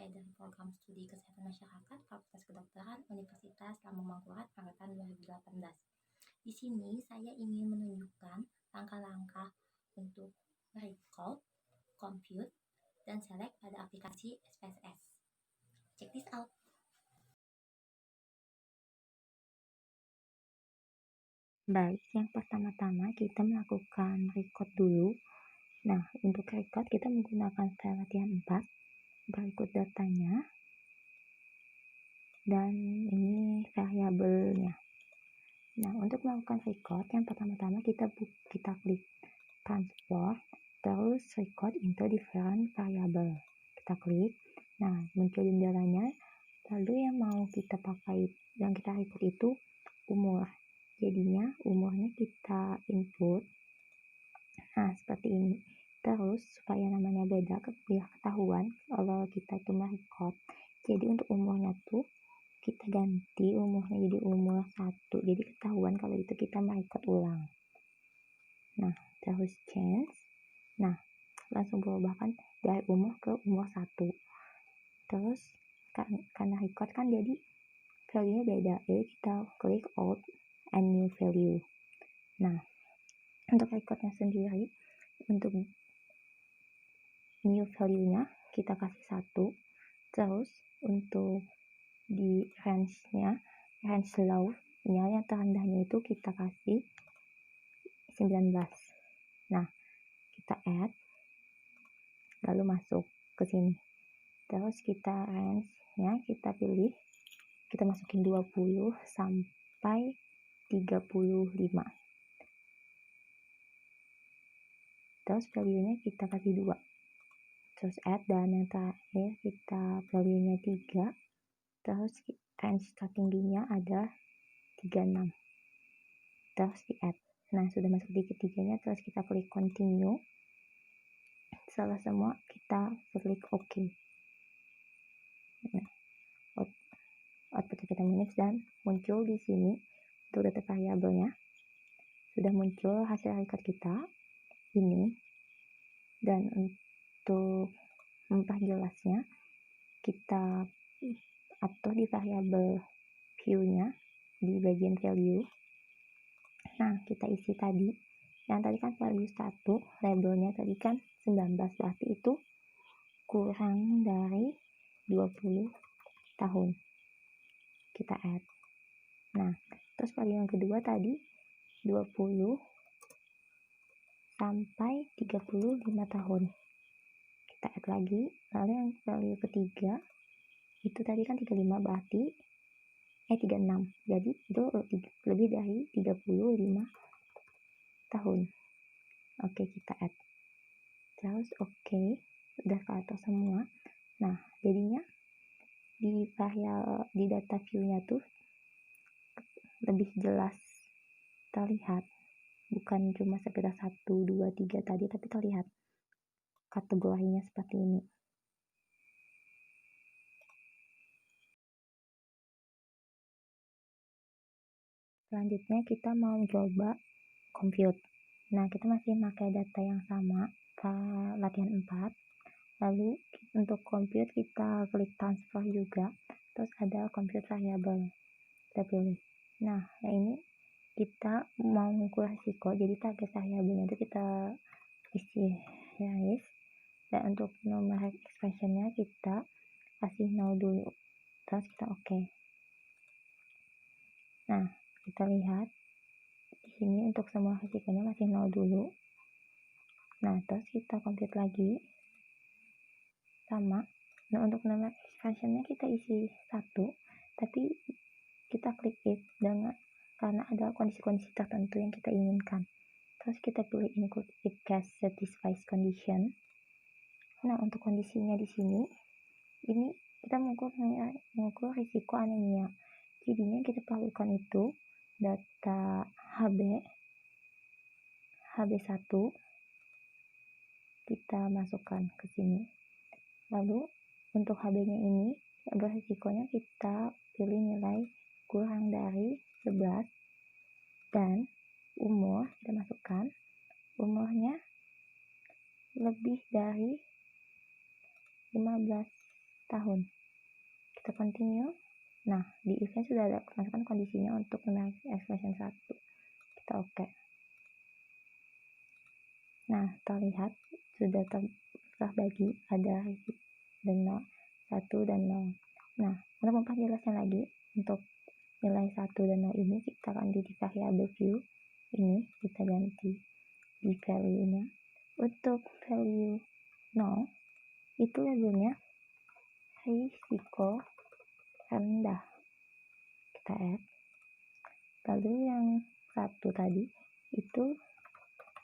dari Program Studi Kesehatan Masyarakat Fakultas Kedokteran Universitas Lambung Mangkurat angkatan 2018. Di sini saya ingin menunjukkan langkah-langkah untuk record, compute, dan select pada aplikasi SPSS. Check this out. Baik, yang pertama-tama kita melakukan record dulu. Nah, untuk record kita menggunakan file latihan 4, berikut datanya, dan ini variabelnya. Nah, untuk melakukan record, yang pertama-tama kita klik transport, terus record into different variable. Kita klik, nah muncul jendelanya, lalu yang mau kita pakai, yang kita record itu umur. Jadinya umurnya kita input, nah seperti ini. Terus supaya namanya beda, biar ketahuan kalau kita itu merecord. Jadi untuk umurnya tuh kita ganti umurnya jadi umur 1, jadi ketahuan kalau itu kita merecord ulang. Nah terus change, nah langsung berubahkan dari umur ke umur 1. Terus karena record kan jadi value-nya beda, jadi kita klik out and new value. Nah untuk recordnya sendiri, untuk new value-nya kita kasih 1. Terus untuk di range-nya, range low-nya yang terendahnya itu kita kasih 19. Nah kita add, lalu masuk ke sini. Terus kita range-nya kita pilih, kita masukin 20 sampai 35. Terus value-nya kita kasih 2. Terus add, dan yang terakhir kita value-nya 3. Terus range tertingginya ada 36. Terus di add. Nah sudah masuk di ketiganya, terus kita klik continue. Setelah semua kita klik OK. Nah, output kita minus, dan muncul di sini untuk data variabelnya sudah muncul hasil record kita ini. Dan untuk memperjelasnya, kita atur di variabel view-nya di bagian value. Nah kita isi tadi, yang tadi kan value 1, labelnya tadi kan 19, berarti itu kurang dari 20 tahun. Kita add. Nah terus value yang kedua tadi 20 sampai 35 tahun. Kita add lagi. Lalu yang value ketiga itu tadi kan 35, berarti 36. Jadi itu lebih dari 35 tahun. Oke, kita add. Terus oke, udah keatur semua. Nah, jadinya di data view-nya tuh lebih jelas terlihat. Bukan cuma sekedar 1, 2, 3 tadi, tapi terlihat kategorinya seperti ini. Selanjutnya kita mau coba compute. Nah kita masih pakai data yang sama, latihan 4. Lalu untuk compute kita klik transfer juga, terus ada compute variable, kita pilih. Nah yang ini kita mau mengukur risiko, jadi target variabelnya itu kita isi risk, dan untuk numeric expression-nya kita kasih 0 dulu, terus kita oke. Nah kita lihat di sini untuk semua risikonya masih 0 dulu. Nah terus kita compute lagi sama. Nah untuk numeric expression-nya kita isi 1, tapi kita klik it karena ada kondisi-kondisi tertentu yang kita inginkan. Terus kita pilih include if case satisfies condition. Nah untuk kondisinya di sini, ini kita mengukur risiko anemia. Jadinya kita perlukan itu data HB1 kita masukkan ke sini. Lalu untuk HB-nya ini berisikonya kita pilih nilai kurang dari 11, dan umur kita masukkan umurnya lebih dari 15 tahun. Kita continue. Nah, di event sudah ada masukkan kondisinya untuk numeric expression 1. Kita oke. Nah, terlihat sudah terbagi ada dan 1 dan 0. Nah, untuk memperjelasnya lagi, untuk nilai 1 dan 0 ini kita ganti di variabel view. Ini kita ganti di value-nya. Untuk value 0 itu labelnya risiko rendah. Kita add. Lalu yang 1 tadi itu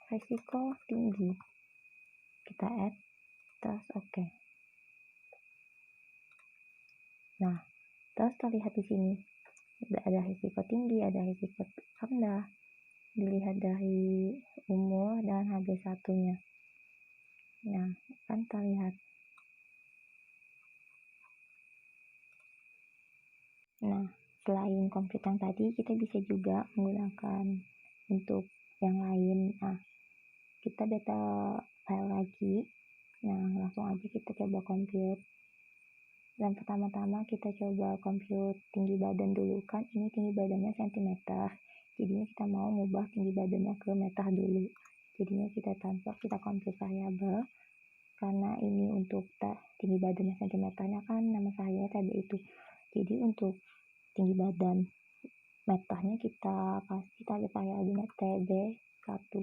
risiko tinggi. Kita add, terus oke. Nah, terus terlihat di sini ada risiko tinggi, ada risiko rendah. Dilihat dari umur dan HB1-nya. Nah, kan terlihat. Nah, selain compute yang tadi, kita bisa juga menggunakan untuk yang lain. Nah, kita beta file lagi. Nah, langsung aja kita coba compute. Dan pertama-tama kita coba compute tinggi badan dulu. Kan ini tinggi badannya cm. Jadinya kita mau mengubah tinggi badannya ke meter dulu. Jadinya kita transfer, kita compute variabel. Karena ini untuk tinggi badannya cm-nya kan nama variabel TB itu. Jadi untuk tinggi badan meternya kita kasih target variabelnya TB1.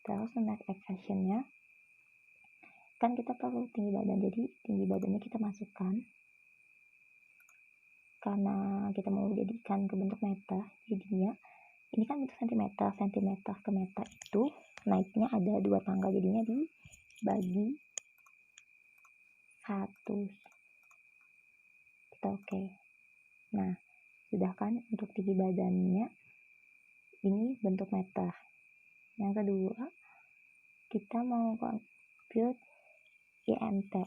Terus numeric expression-nya kan kita perlu tinggi badan, jadi tinggi badannya kita masukkan. Karena kita mau jadikan ke bentuk meter, jadinya ini kan bentuk cm ke meter itu naiknya ada 2 tangga, jadinya dibagi 100. Kita oke. Nah, sudah kan untuk tinggi badannya ini bentuk meter. Yang kedua, kita mau compute IMT.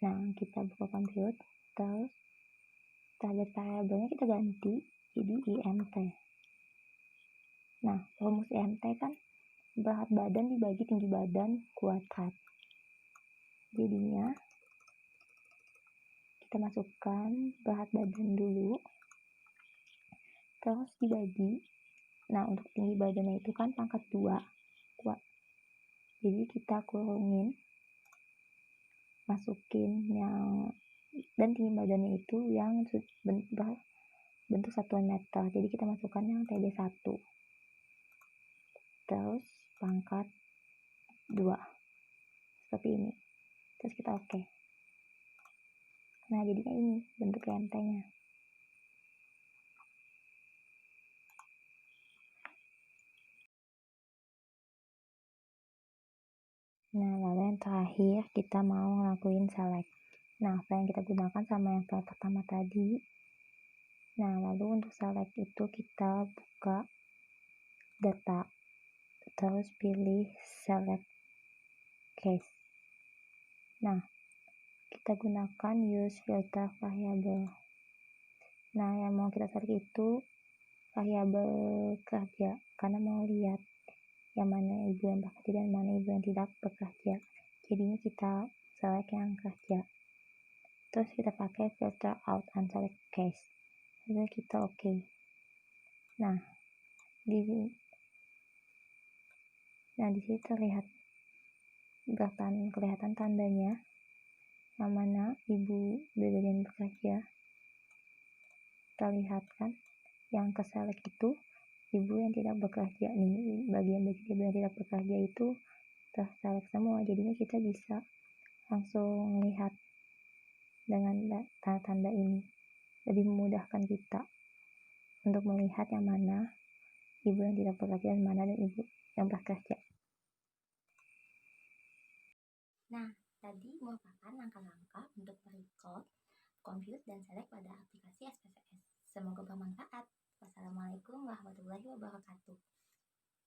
Nah, kita buka compute, terus target variabelnya kita ganti jadi IMT. Nah, rumus IMT kan berat badan dibagi tinggi badan kuadrat. Jadinya kita masukkan berat badan dulu, terus dibagi. Nah, untuk tinggi badannya itu kan pangkat 2. Jadi kita kurungin, masukin yang, dan tinggi badannya itu yang bentuk satuan meter. Jadi kita masukkan yang TB1. Terus pangkat 2. Seperti ini. Terus kita oke. Nah, jadinya ini bentuk IMT-nya. Nah, lalu yang terakhir kita mau ngelakuin select. Nah, apa yang kita gunakan sama yang pertama tadi. Nah, lalu untuk select itu kita buka data, terus pilih select case. Nah, kita gunakan use filter variable. Nah, yang mau kita cari itu variabel kerja, karena mau lihat yang mana ibu yang bekerja dan mana ibu yang tidak bekerja. Jadinya kita select yang kerja. Terus kita pakai filter out unselect case. Lalu kita oke. Nah, di sini terlihat kelihatan tandanya yang mana ibu bagian bekerja. Terlihat kan yang ke select itu ibu yang tidak bekerja nih, bagian ibu yang tidak bekerja itu terselect semua. Jadinya kita bisa langsung lihat dengan tanda-tanda ini, lebih memudahkan kita untuk melihat yang mana ibu yang tidak bekerja dan mana ibu yang bekerja. Nah, tadi merupakan langkah-langkah untuk merecord, compute, dan select pada aplikasi SPSS. Semoga bermanfaat. Wassalamualaikum warahmatullahi wabarakatuh.